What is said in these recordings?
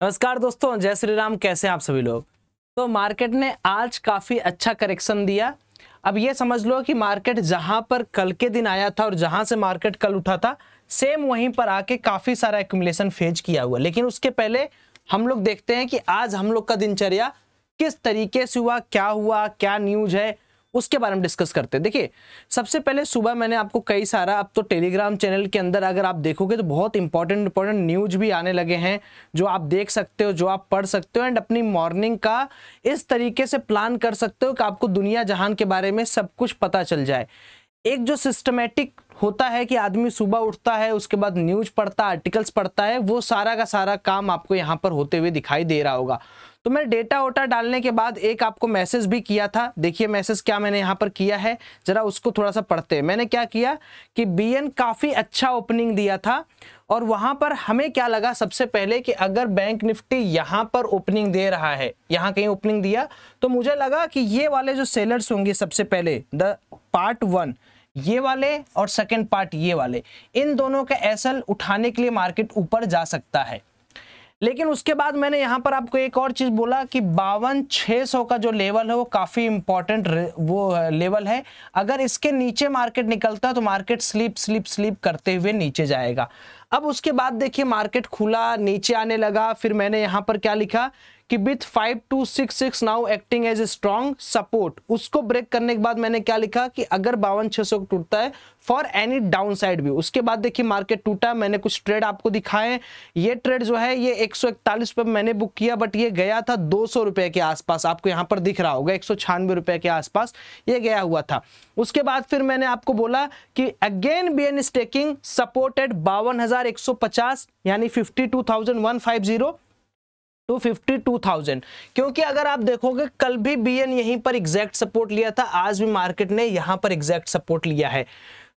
नमस्कार दोस्तों, जय श्री राम। कैसे हैं आप सभी लोग। तो मार्केट ने आज काफ़ी अच्छा करेक्शन दिया। अब ये समझ लो कि मार्केट जहां पर कल के दिन आया था और जहां से मार्केट कल उठा था, सेम वहीं पर आके काफ़ी सारा एक्यूमुलेशन फेज किया हुआ। लेकिन उसके पहले हम लोग देखते हैं कि आज हम लोग का दिनचर्या किस तरीके से हुआ, क्या न्यूज है, उसके बारे में डिस्कस करते हैं। देखिए, सबसे पहले सुबह मैंने आपको कई सारा, अब तो टेलीग्राम चैनल के अंदर अगर आप देखोगे तो बहुत इंपॉर्टेंट न्यूज भी आने लगे हैं, जो आप देख सकते हो, जो आप पढ़ सकते हो एंड अपनी मॉर्निंग का इस तरीके से प्लान कर सकते हो कि आपको दुनिया जहान के बारे में सब कुछ पता चल जाए। एक जो सिस्टमेटिक होता है कि आदमी सुबह उठता है, उसके बाद न्यूज पढ़ता है, आर्टिकल्स पढ़ता है, वो सारा का सारा काम आपको यहाँ पर होते हुए दिखाई दे रहा होगा। तो मैं डेटा वोटा डालने के बाद एक आपको मैसेज भी किया था। देखिए मैसेज क्या मैंने यहाँ पर किया है, जरा उसको थोड़ा सा पढ़ते हैं। मैंने क्या किया कि बीएन काफ़ी अच्छा ओपनिंग दिया था और वहाँ पर हमें क्या लगा, सबसे पहले कि अगर बैंक निफ्टी यहाँ पर ओपनिंग दे रहा है, यहाँ कहीं ओपनिंग दिया, तो मुझे लगा कि ये वाले जो सेलर्स होंगे, सबसे पहले द पार्ट 1 ये वाले और सेकंड पार्ट ये वाले, इन दोनों का एसएल उठाने के लिए मार्केट ऊपर जा सकता है। लेकिन उसके बाद मैंने यहाँ पर आपको एक और चीज बोला कि 52,600 का जो लेवल है वो काफी इंपॉर्टेंट वो लेवल है। अगर इसके नीचे मार्केट निकलता है तो मार्केट स्लीप करते हुए नीचे जाएगा। अब उसके बाद देखिए मार्केट खुला, नीचे आने लगा। फिर मैंने यहाँ पर क्या लिखा कि with 5266 now acting as a strong support, उसको ब्रेक करने के बाद मैंने क्या लिखा कि अगर 52,600 टूटता है for any down side view. उसके बाद देखिए मार्केट टूटा। मैंने कुछ ट्रेड आपको दिखाए। ये ट्रेड जो है ये 141 रुपये मैंने बुक किया, बट ये गया था 200 रुपये के आसपास। आपको यहाँ पर दिख रहा होगा 196 रुपये के आसपास ये गया हुआ था। उसके बाद फिर मैंने आपको बोला कि again BN is taking supported 52,150 यानी 52,150 टू 52,000, क्योंकि अगर आप देखोगे कल भी बीएन यहीं पर एग्जैक्ट सपोर्ट लिया था, आज भी मार्केट ने यहां पर एग्जैक्ट सपोर्ट लिया है।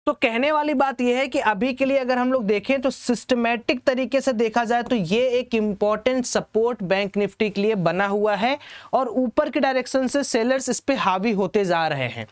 तो कहने वाली बात यह है कि अभी के लिए अगर हम लोग देखें तो सिस्टमैटिक तरीके से देखा जाए तो ये एक इंपॉर्टेंट सपोर्ट बैंक निफ्टी के लिए बना हुआ है और ऊपर की डायरेक्शन से सेलर्स इस पे हावी होते जा रहे हैं।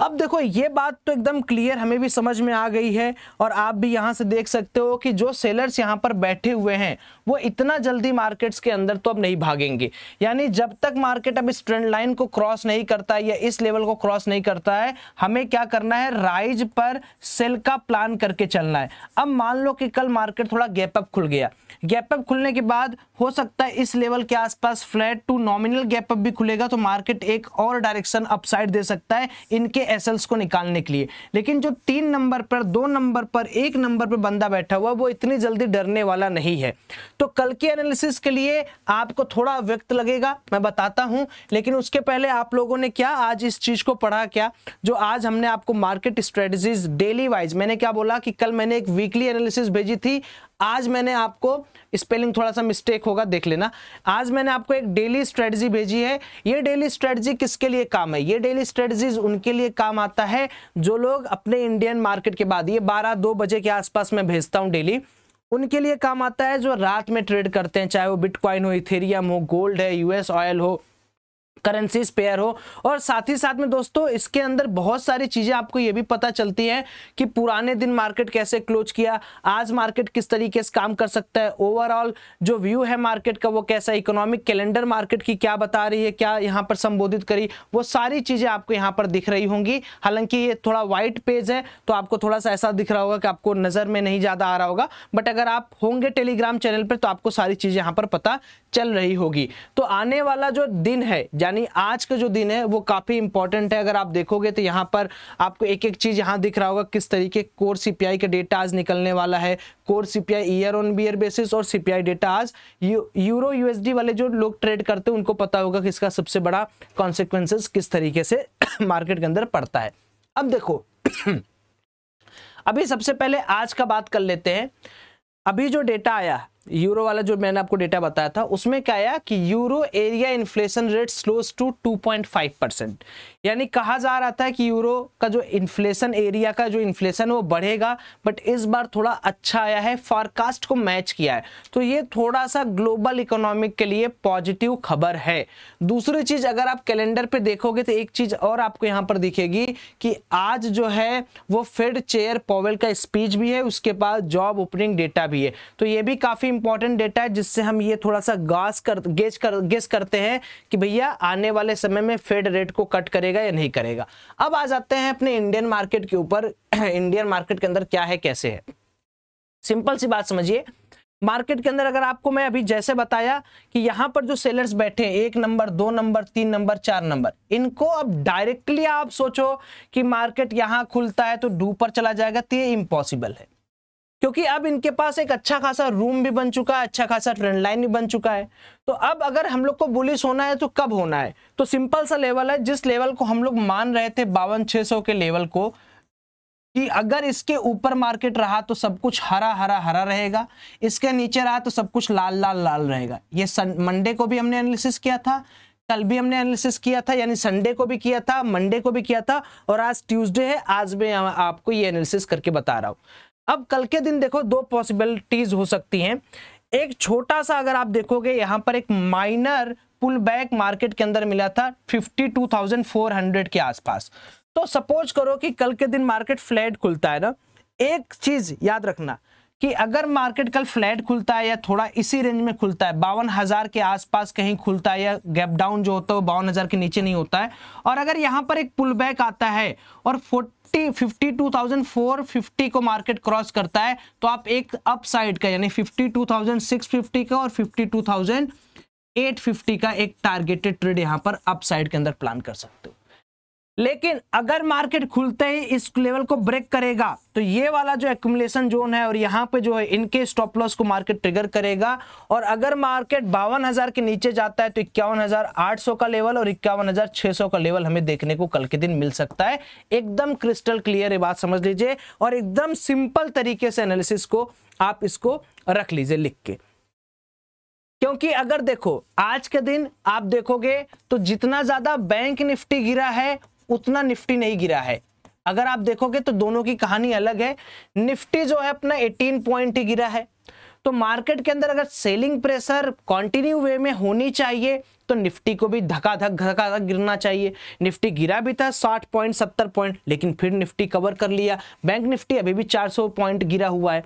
अब देखो ये बात तो एकदम क्लियर हमें भी समझ में आ गई है और आप भी यहां से देख सकते हो कि जो सेलर्स यहां पर बैठे हुए हैं वो इतना जल्दी मार्केट्स के अंदर तो अब नहीं भागेंगे। यानी जब तक मार्केट अब इस ट्रेंड लाइन को क्रॉस नहीं करता है या इस लेवल को क्रॉस नहीं करता है, हमें क्या करना है, राइज पर सेल का प्लान करके चलना है। अब मान लो कि कल मार्केट थोड़ा गैप अप खुल गया, गैप अप खुलने के बाद हो सकता है इस लेवल के आसपास flat to nominal gap up भी खुलेगा, तो मार्केट एक और डायरेक्शन अपसाइड दे सकता है इनके एसएल्स को निकालने के लिए। लेकिन जो 3 नंबर पर, 2 नंबर पर, 1 नंबर पर बंदा बैठा हुआ वो इतनी जल्दी डरने वाला नहीं है। तो कल के एनालिसिस के लिए आपको थोड़ा वक्त लगेगा, मैं बताता हूं। लेकिन उसके पहले आप लोगों ने क्या आज इस चीज को पढ़ा क्या, जो आज हमने आपको मार्केट स्ट्रेटजीज डेली वाइज, मैंने क्या बोला कि कल मैंने एक वीकली एनालिसिस भेजी थी, आज मैंने आपको, स्पेलिंग थोड़ा सा मिस्टेक होगा देख लेना, आज मैंने आपको एक डेली स्ट्रेटजी भेजी है। ये डेली स्ट्रेटजी किसके लिए काम है? ये डेली स्ट्रेटजीज उनके लिए काम आता है जो लोग अपने इंडियन मार्केट के बाद, ये 12-2 बजे के आसपास मैं भेजता हूं डेली, उनके लिए काम आता है जो रात में ट्रेड करते हैं, चाहे वो बिटकॉइन हो, इथेरियम हो, गोल्ड है, यूएस ऑयल हो, करेंसीज पेयर हो। और साथ ही साथ में दोस्तों इसके अंदर बहुत सारी चीजें आपको ये भी पता चलती हैं कि पुराने दिन मार्केट कैसे क्लोज किया, आज मार्केट किस तरीके से काम कर सकता है, ओवरऑल जो व्यू है मार्केट का वो कैसा, इकोनॉमिक कैलेंडर मार्केट की क्या बता रही है, क्या यहाँ पर संबोधित करी, वो सारी चीजें आपको यहाँ पर दिख रही होंगी। हालांकि ये थोड़ा व्हाइट पेज है तो आपको थोड़ा सा ऐसा दिख रहा होगा कि आपको नजर में नहीं ज्यादा आ रहा होगा, बट अगर आप होंगे टेलीग्राम चैनल पर तो आपको सारी चीजें यहाँ पर पता चल रही होगी। तो आने वाला जो दिन है, यानी आज का जो दिन है वो काफी इंपॉर्टेंट है। अगर आप देखोगे तो यहाँ पर आपको एक एक चीज यहाँ दिख रहा होगा किस तरीके कोर सीपीआई का डेटा आज निकलने वाला है, core CPI year on year basis और सीपीआई डेटा आज यूरो यूएसडी वाले जो लोग ट्रेड करते हैं उनको पता होगा कि इसका सबसे बड़ा कॉन्सिक्वेंसेस किस तरीके से मार्केट के अंदर पड़ता है। अब देखो अभी सबसे पहले आज का बात कर लेते हैं। अभी जो डेटा आया यूरो वाला, जो मैंने आपको डेटा बताया था, उसमें क्या आया कि euro area inflation rate slows to 2.5%, यानी कहा जा रहा था कि यूरो का जो इन्फ्लेशन एरिया का जो इन्फ्लेशन वो बढ़ेगा, बट इस बार थोड़ा अच्छा आया है, फोरकास्ट को मैच किया है। तो ये थोड़ा सा ग्लोबल इकोनॉमिक के लिए पॉजिटिव खबर है। दूसरी चीज अगर आप कैलेंडर पे देखोगे तो एक चीज और आपको यहाँ पर दिखेगी कि आज जो है वो फेड चेयर पॉवेल का स्पीच भी है, उसके बाद जॉब ओपनिंग डेटा भी है। तो ये भी काफी इंपॉर्टेंट डेटा है जिससे हम ये थोड़ा सा गेस करते हैं कि भैया आने वाले समय में फेड रेट को कट करेगा या नहीं करेगा। अब आ जाते हैं अपने इंडियन मार्केट के ऊपर। इंडियन मार्केट के अंदर क्या है, कैसे है, सिंपल सी बात समझिए। मार्केट के अंदर अगर आपको मैं अभी जैसे बताया कि यहां पर जो सेलर्स बैठे हैं 1 नंबर 2 नंबर 3 नंबर 4 नंबर, इनको अब डायरेक्टली आप सोचो कि मार्केट यहां खुलता है तो ऊपर चला जाएगा, तो ये इम्पॉसिबल है, क्योंकि अब इनके पास एक अच्छा खासा रूम भी बन चुका है, अच्छा खासा ट्रेंड लाइन भी बन चुका है। तो अब अगर हम लोग को बुलिश होना है तो कब होना है, तो सिंपल सा लेवल है, जिस लेवल को हम लोग मान रहे थे 52,600 के लेवल को, कि अगर इसके ऊपर मार्केट रहा तो सब कुछ हरा हरा हरा रहेगा, इसके नीचे रहा तो सब कुछ लाल लाल लाल रहेगा। ये मंडे को भी हमने एनालिसिस किया था, कल भी हमने एनालिसिस किया था, यानी संडे को भी किया था, मंडे को भी किया था, और आज ट्यूसडे है, आज मैं आपको ये एनालिसिस करके बता रहा हूं। अब कल के दिन देखो 2 पॉसिबिलिटीज हो सकती हैं। एक छोटा सा अगर आप देखोगे यहां पर एक माइनर पुल बैक मार्केट के अंदर मिला था 52,400 के आसपास। तो सपोज करो कि कल के दिन मार्केट फ्लैट खुलता है ना, एक चीज याद रखना कि अगर मार्केट कल फ्लैट खुलता है या थोड़ा इसी रेंज में खुलता है, 52,000 के आसपास कहीं खुलता है, या गैप डाउन जो होता है वो 52,000 के नीचे नहीं होता है, और अगर यहां पर एक पुल बैक आता है और 52,450 को मार्केट क्रॉस करता है, तो आप एक अपसाइड का यानी 52,650 का और 52,850 का एक टारगेटेड ट्रेड यहां पर अपसाइड के अंदर प्लान कर सकते हो। लेकिन अगर मार्केट खुलते ही इस लेवल को ब्रेक करेगा तो ये वाला जो एक्यूमुलेशन जोन है और यहाँ पे जो है इनके स्टॉप लॉस को मार्केट ट्रिगर करेगा, और अगर मार्केट 52,000 के नीचे जाता है तो 51,800 का लेवल और 51,600 का लेवल हमें देखने को कल के दिन मिल सकता है। एकदम क्रिस्टल क्लियर ये बात समझ लीजिए, और एकदम सिंपल तरीके से एनालिसिस को आप इसको रख लीजिए लिख के। क्योंकि अगर देखो आज के दिन आप देखोगे तो जितना ज्यादा बैंक निफ्टी गिरा है उतना निफ्टी नहीं गिरा है। अगर आप देखोगे तो दोनों की कहानी अलग है। निफ्टी जो है अपना 18 पॉइंट ही गिरा है। तो मार्केट के अंदर अगर सेलिंग प्रेशर कंटिन्यू वे में होनी चाहिए तो निफ्टी को भी धक्का गिरना चाहिए। निफ्टी गिरा भी था 60 पॉइंट 70 पॉइंट, लेकिन फिर निफ्टी कवर कर लिया। बैंक निफ्टी अभी भी 400 पॉइंट गिरा हुआ है।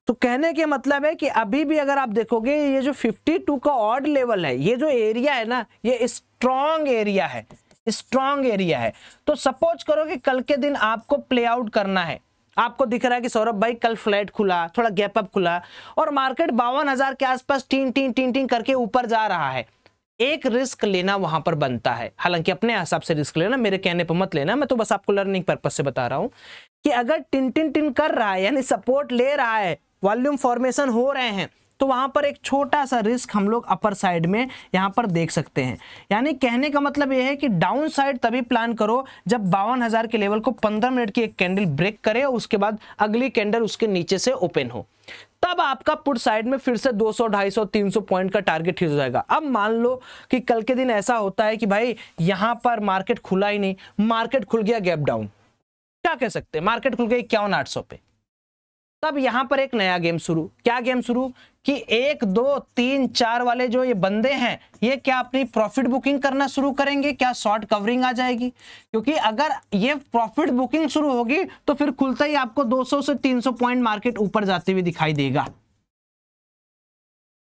तो कहने के मतलब है कि अभी भी अगर आप देखोगे ये जो 52 का ऑड लेवल है, ये जो एरिया है ना, ये स्ट्रॉन्ग एरिया है, स्ट्रॉन्ग एरिया है। तो सपोज करो कि कल के दिन आपको प्ले आउट करना है, आपको दिख रहा है कि सौरभ भाई कल फ्लैट खुला, थोड़ा गैप अप खुला और मार्केट 52,000 के आसपास टीन करके ऊपर जा रहा है, एक रिस्क लेना वहां पर बनता है। हालांकि अपने हिसाब से रिस्क लेना, मेरे कहने पर मत लेना, मैं तो बस आपको लर्निंग पर्पज से बता रहा हूं कि अगर टिन कर रहा है यानी सपोर्ट ले रहा है, वॉल्यूम फॉर्मेशन हो रहे हैं, तो वहां पर एक छोटा सा रिस्क हम लोग अपर साइड में यहां पर देख सकते हैं। यानी कहने का मतलब यह है कि डाउन साइड तभी प्लान करो जब 52,000 के लेवल को 15 मिनट की एक कैंडल ब्रेक करे और उसके बाद अगली कैंडल उसके नीचे से ओपन हो, तब आपका पुट साइड में फिर से 200, 250, 300 पॉइंट का टारगेट हिट हो जाएगा। अब मान लो कि कल के दिन ऐसा होता है कि भाई यहां पर मार्केट खुला ही नहीं, मार्केट खुल गया गैप डाउन, क्या कह सकते हैं, मार्केट खुल गई 51,800 पे, तब यहां पर एक नया गेम शुरू। क्या गेम शुरू कि 1, 2, 3, 4 वाले जो ये बंदे हैं ये क्या अपनी प्रॉफिट बुकिंग करना शुरू करेंगे, क्या शॉर्ट कवरिंग आ जाएगी? क्योंकि अगर ये प्रॉफिट बुकिंग शुरू होगी तो फिर खुलता ही आपको 200 से 300 पॉइंट मार्केट ऊपर जाते हुए दिखाई देगा।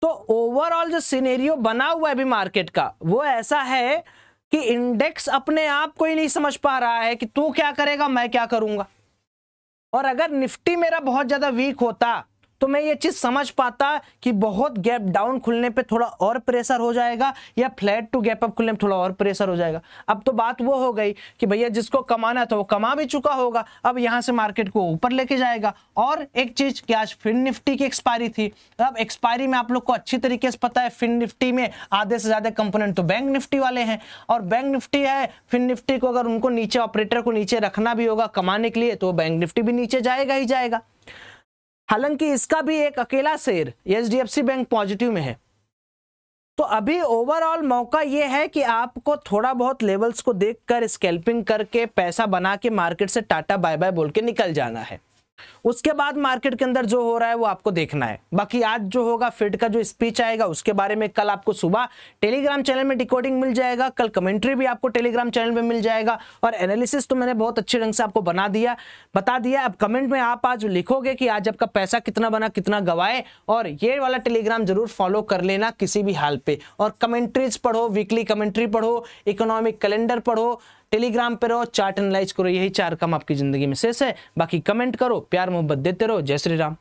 तो ओवरऑल जो सिनेरियो बना हुआ है अभी मार्केट का वो ऐसा है कि इंडेक्स अपने आप को ही नहीं समझ पा रहा है कि तू क्या करेगा मैं क्या करूंगा। और अगर निफ्टी मेरा बहुत ज्यादा वीक होता तो मैं ये चीज समझ पाता कि बहुत गैप डाउन खुलने पे थोड़ा और प्रेशर हो जाएगा या फ्लैट टू गैप अप खुलने पे थोड़ा और प्रेशर हो जाएगा। अब तो बात वो हो गई कि भैया जिसको कमाना था वो कमा भी चुका होगा, अब यहां से मार्केट को ऊपर लेके जाएगा। और एक चीज कि आज फिन निफ्टी की एक्सपायरी थी, अब एक्सपायरी में आप लोग को अच्छी तरीके से पता है फिन निफ्टी में आधे से ज्यादा कंपोनेंट तो बैंक निफ्टी वाले हैं, और बैंक निफ्टी है फिन निफ्टी को अगर उनको नीचे ऑपरेटर को नीचे रखना भी होगा कमाने के लिए तो बैंक निफ्टी भी नीचे जाएगा ही जाएगा। हालांकि इसका भी एक अकेला शेयर एचडीएफसी बैंक पॉजिटिव में है। तो अभी ओवरऑल मौका यह है कि आपको थोड़ा बहुत लेवल्स को देखकर स्कैल्पिंग करके पैसा बना के मार्केट से टाटा बाय बाय बोल के निकल जाना है। उसके बाद मार्केट के अंदर जो हो रहा है वो आपको देखना है। बाकी आज जो होगा फेड का जो स्पीच आएगा उसके बारे में कल आपको सुबह टेलीग्राम चैनल में डिकोडिंग मिल जाएगा, कल कमेंट्री भी आपको टेलीग्राम चैनल में मिल जाएगा, और एनालिसिस तो मैंने बहुत अच्छे ढंग से आपको बता दिया। अब कमेंट में आप आज लिखोगे कि आज आपका पैसा कितना बना, कितना गवाए, और ये वाला टेलीग्राम जरूर फॉलो कर लेना किसी भी हाल पे। और कमेंट्रीज पढ़ो, वीकली कमेंट्री पढ़ो, इकोनॉमिक कैलेंडर पढ़ो, टेलीग्राम पे रहो, चार्ट एनालाइज करो, यही 4 काम आपकी जिंदगी में शेष है। बाकी कमेंट करो, प्यार मोहब्बत देते रहो। जय श्री राम।